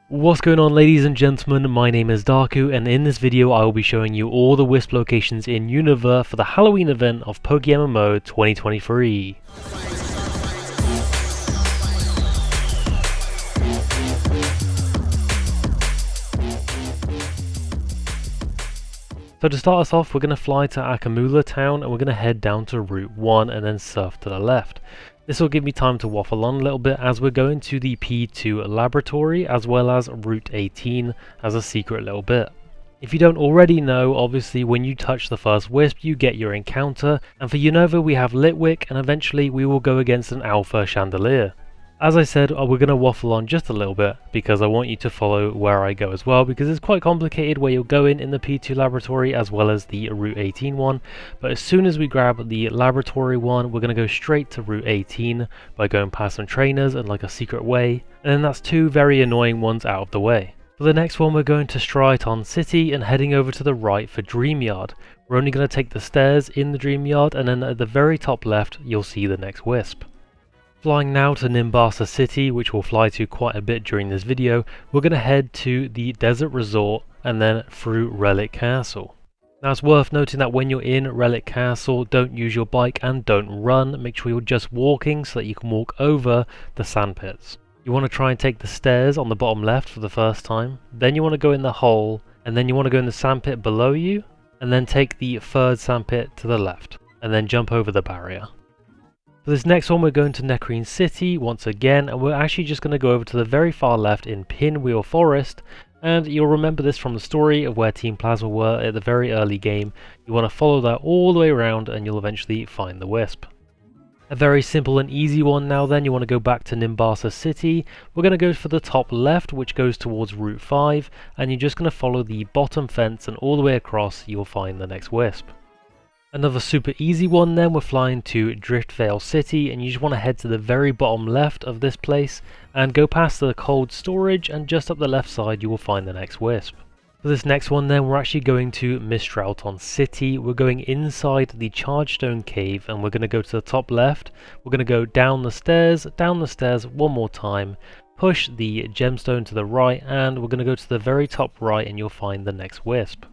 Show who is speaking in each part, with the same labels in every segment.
Speaker 1: What's going on, ladies and gentlemen? My name is Darku, and in this video I will be showing you all the Wisp locations in Unova for the Halloween event of PokeMMO 2023. So to start us off, we're going to fly to Akamula town and we're going to head down to Route 1 and then surf to the left. This will give me time to waffle on a little bit as we're going to the P2 laboratory as well as Route 18 as a secret little bit. If you don't already know, obviously when you touch the first Wisp you get your encounter, and for Unova we have Litwick and eventually we will go against an Alpha Chandelure. As I said, we're going to waffle on just a little bit because I want you to follow where I go as well, because it's quite complicated where you're going in the P2 laboratory as well as the Route 18 one. But as soon as we grab the laboratory one, we're going to go straight to Route 18 by going past some trainers and like a secret way, and then that's two very annoying ones out of the way. For the next one we're going to Spiritomb City and heading over to the right for Dreamyard. We're only going to take the stairs in the Dreamyard, and then at the very top left you'll see the next Wisp. Flying now to Nimbasa City, which we'll fly to quite a bit during this video, we're going to head to the Desert Resort and then through Relic Castle. Now it's worth noting that when you're in Relic Castle, don't use your bike and don't run. Make sure you're just walking so that you can walk over the sandpits. You want to try and take the stairs on the bottom left for the first time, then you want to go in the hole, and then you want to go in the sandpit below you, and then take the third sandpit to the left, and then jump over the barrier. For this next one we're going to Necrene City once again, and we're actually just going to go over to the very far left in Pinwheel Forest, and you'll remember this from the story of where Team Plasma were at the very early game. You want to follow that all the way around and you'll eventually find the Wisp. A very simple and easy one now then. You want to go back to Nimbasa City. We're going to go for the top left, which goes towards Route 5, and you're just going to follow the bottom fence and all the way across you'll find the next Wisp. Another super easy one then, we're flying to Driftvale City, and you just want to head to the very bottom left of this place and go past the cold storage, and just up the left side you will find the next Wisp. For this next one then, we're actually going to Mistralton City. We're going inside the Chargestone Cave and we're going to go to the top left. We're going to go down the stairs one more time, push the gemstone to the right, and we're going to go to the very top right and you'll find the next Wisp.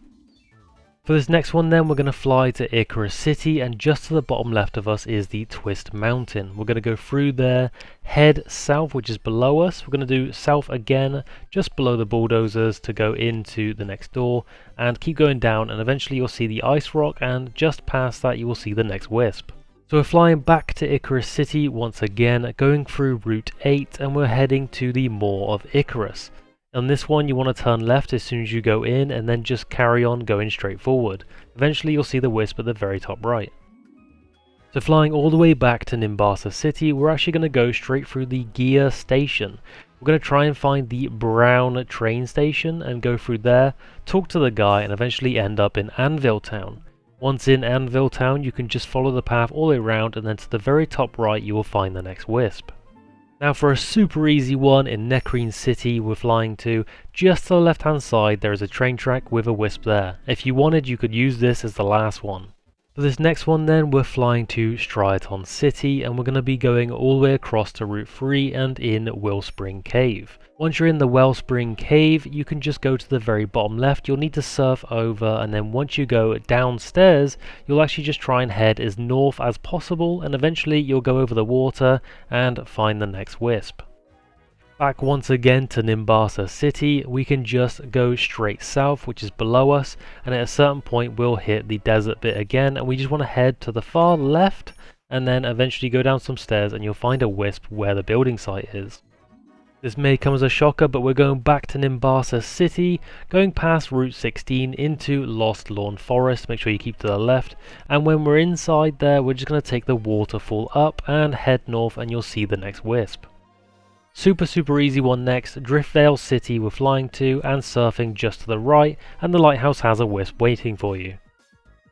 Speaker 1: For this next one then, we're going to fly to Icarus City, and just to the bottom left of us is the Twist Mountain. We're going to go through there, head south, which is below us. We're going to do south again, just below the bulldozers to go into the next door, and keep going down, and eventually you'll see the Ice Rock, and just past that you will see the next Wisp. So we're flying back to Icarus City once again, going through Route 8, and we're heading to the Maw of Icarus. On this one you want to turn left as soon as you go in and then just carry on going straight forward. Eventually you'll see the Wisp at the very top right. So flying all the way back to Nimbasa City, we're actually going to go straight through the Gear Station. We're going to try and find the brown train station and go through there, talk to the guy, and eventually end up in Anvil Town. Once in Anvil Town you can just follow the path all the way around, and then to the very top right you will find the next Wisp. Now for a super easy one in Necrene City we're flying to, just to the left hand side there is a train track with a Wisp there. If you wanted you could use this as the last one. For this next one then we're flying to Striaton City, and we're going to be going all the way across to Route 3 and in Wellspring Cave. Once you're in the Wellspring Cave you can just go to the very bottom left. You'll need to surf over, and then once you go downstairs you'll actually just try and head as north as possible, and eventually you'll go over the water and find the next Wisp. Back once again to Nimbasa City, we can just go straight south, which is below us, and at a certain point we'll hit the desert bit again, and we just want to head to the far left and then eventually go down some stairs and you'll find a Wisp where the building site is. This may come as a shocker, but we're going back to Nimbasa City, going past Route 16 into Lost Lawn Forest. Make sure you keep to the left, and when we're inside there we're just going to take the waterfall up and head north and you'll see the next Wisp. Super easy one next, Driftvale City we're flying to and surfing just to the right, and the lighthouse has a Wisp waiting for you.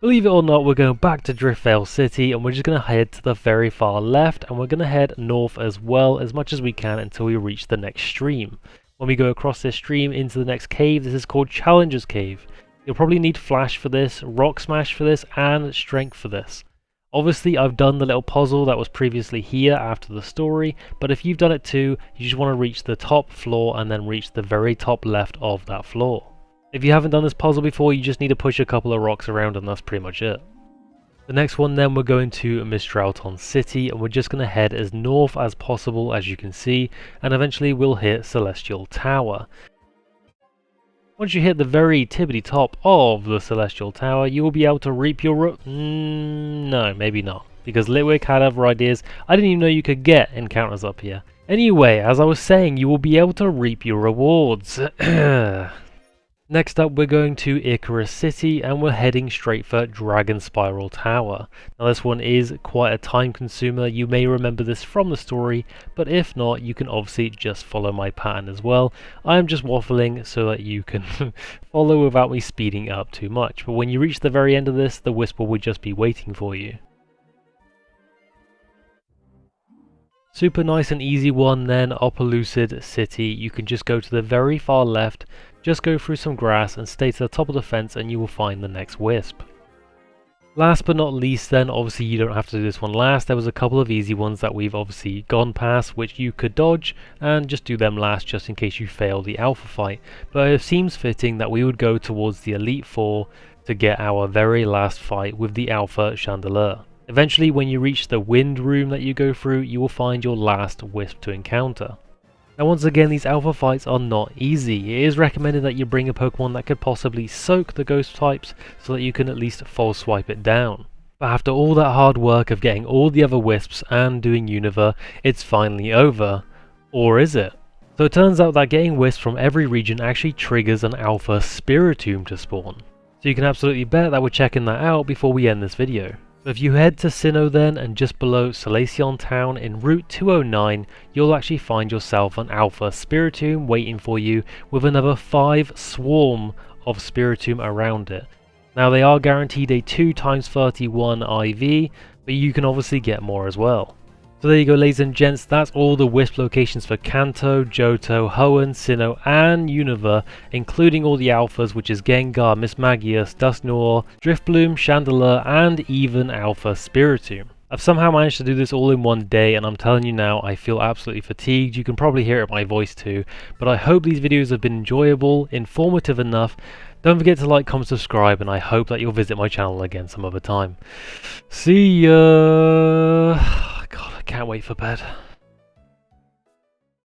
Speaker 1: Believe it or not, we're going back to Driftvale City and we're just going to head to the very far left, and we're going to head north as well as much as we can until we reach the next stream. When we go across this stream into the next cave, this is called Challenger's Cave. You'll probably need Flash for this, Rock Smash for this, and Strength for this. Obviously, I've done the little puzzle that was previously here after the story, but if you've done it too, you just want to reach the top floor and then reach the very top left of that floor. If you haven't done this puzzle before, you just need to push a couple of rocks around and that's pretty much it. The next one then, we're going to Mistralton City, and we're just going to head as north as possible, as you can see, and eventually we'll hit Celestial Tower. Once you hit the very tippity top of the Celestial Tower, you will be able to reap your no, maybe not, because Litwick had other ideas. I didn't even know you could get encounters up here. Anyway, as I was saying, you will be able to reap your rewards. Next up, we're going to Icarus City, and we're heading straight for Dragon Spiral Tower. Now this one is quite a time consumer. You may remember this from the story, but if not, you can obviously just follow my pattern as well. I'm just waffling so that you can follow without me speeding up too much. But when you reach the very end of this, the Wisp will just be waiting for you. Super nice and easy one then, Opelucid City. You can just go to the very far left, just go through some grass and stay to the top of the fence and you will find the next Wisp. Last but not least then, obviously you don't have to do this one last, there was a couple of easy ones that we've obviously gone past which you could dodge and just do them last just in case you fail the alpha fight. But it seems fitting that we would go towards the Elite Four to get our very last fight with the Alpha Chandelure. Eventually, when you reach the wind room that you go through, you will find your last Wisp to encounter. Now once again, these alpha fights are not easy. It is recommended that you bring a Pokemon that could possibly soak the ghost types so that you can at least false swipe it down. But after all that hard work of getting all the other Wisps and doing Unova, it's finally over. Or is it? So it turns out that getting Wisps from every region actually triggers an alpha Spiritomb to spawn. So you can absolutely bet that we're checking that out before we end this video. So if you head to Sinnoh then, and just below Solaceon Town in Route 209, you'll actually find yourself an Alpha Spiritomb waiting for you with another 5 swarm of Spiritomb around it. Now they are guaranteed a 2x31 IV, but you can obviously get more as well. So there you go, ladies and gents, that's all the Wisp locations for Kanto, Johto, Hoenn, Sinnoh and Unova, including all the alphas, which is Gengar, Mismagius, Dusknoir, Drifbloom, Chandelure and even Alpha Spiritomb. I've somehow managed to do this all in one day, and I'm telling you now, I feel absolutely fatigued. You can probably hear it in my voice too, but I hope these videos have been enjoyable, informative enough. Don't forget to like, comment, subscribe, and I hope that you'll visit my channel again some other time. See ya! God, I can't wait for bed.